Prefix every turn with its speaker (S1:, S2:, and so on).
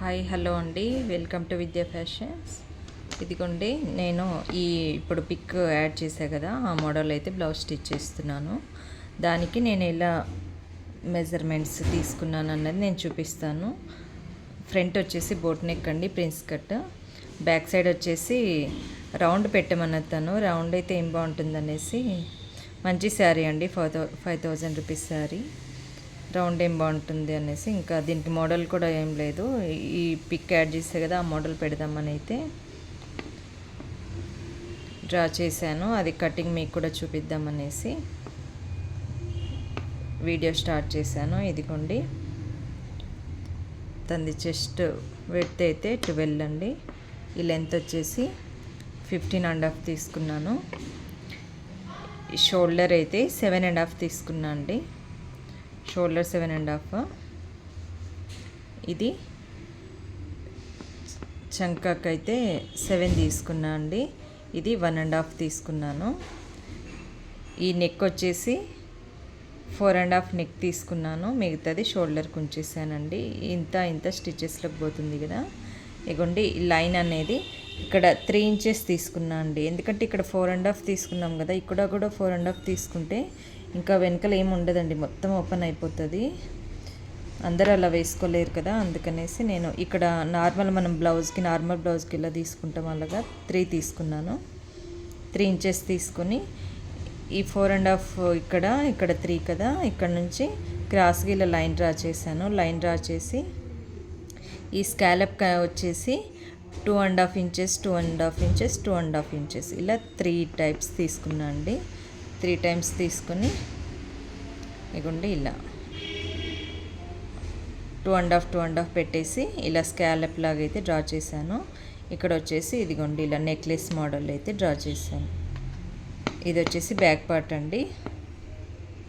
S1: Hi hello అండి, welcome to విద్యా fashions. ఇదిగోండి, నేను ఇప్పుడు పిక్ యాడ్ చేశా కదా, ఆ మోడల్ అయితే బ్లౌజ్ స్టిచ్ చేస్తున్నాను. దానికి నేను ఎలా మెజర్మెంట్స్ తీసుకున్నాను అన్నది నేను చూపిస్తాను. ఫ్రంట్ వచ్చేసి బోట్ నెక్ అండి, ప్రిన్స్ కట్. బ్యాక్ సైడ్ వచ్చేసి రౌండ్ పెట్టమన్నతాను. రౌండ్ అయితే ఏం బాగుంటుంది అనేసి, మంచి శారీ అండి, 5000 రూపీస్ శారీ. రౌండ్ ఏం బాగుంటుంది అనేసి, ఇంకా దీనికి మోడల్ కూడా ఏం లేదు. ఈ పిక్ యాడ్ చేస్తే కదా, ఆ మోడల్ పెడదామని అయితే డ్రా చేశాను. అది కటింగ్ మీకు కూడా చూపిద్దామనేసి వీడియో స్టార్ట్ చేశాను. ఇదిగోండి, తంది చెస్ట్ విడ్త్ అయితే 12 అండి. ఈ లెంత్ వచ్చేసి 15.5 తీసుకున్నాను. ఈ షోల్డర్ అయితే 7.5 తీసుకున్నా అండి. షోల్డర్ 7.5. ఇది చంకాకి అయితే 7 తీసుకున్నా అండి. ఇది 1.5 తీసుకున్నాను. ఈ నెక్ వచ్చేసి 4.5 నెక్ తీసుకున్నాను. మిగతాది షోల్డర్కి ఉంచేసానండి. ఇంత స్టిచెస్లోకి పోతుంది కదా. ఇగోండి, ఈ లైన్ అనేది ఇక్కడ 3 ఇంచెస్ తీసుకున్నా అండి. ఎందుకంటే ఇక్కడ 4.5 తీసుకున్నాం కదా, ఇక్కడ కూడా 4.5 తీసుకుంటే ఇంకా వెనకలు ఏమి ఉండదండి, మొత్తం ఓపెన్ అయిపోతుంది. అందరూ అలా వేసుకోలేరు కదా, అందుకనేసి నేను ఇక్కడ మనం నార్మల్ బ్లౌజ్కి ఇలా తీసుకుంటాం, అలాగా 3 తీసుకున్నాను. 3 ఇంచెస్ తీసుకొని ఈ 4.5 ఇక్కడ 3 కదా, ఇక్కడ నుంచి క్రాస్గా ఇలా లైన్ డ్రా చేశాను. లైన్ డ్రా చేసి ఈ స్కాలప్ వచ్చేసి 2.5 ఇంచెస్, 2.5 ఇంచెస్, 2.5 ఇంచెస్, ఇలా 3 టైప్స్ తీసుకున్నా అండి. 3 టైమ్స్ తీసుకొని ఇగోండి, ఇలా 2.5 పెట్టేసి ఇలా స్కాలప్ లాగా అయితే డ్రా చేశాను. ఇక్కడ వచ్చేసి ఇదిగోండి, ఇలా నెక్లెస్ మోడల్ అయితే డ్రా చేశాను. ఇది వచ్చేసి బ్యాక్ పార్ట్ అండి.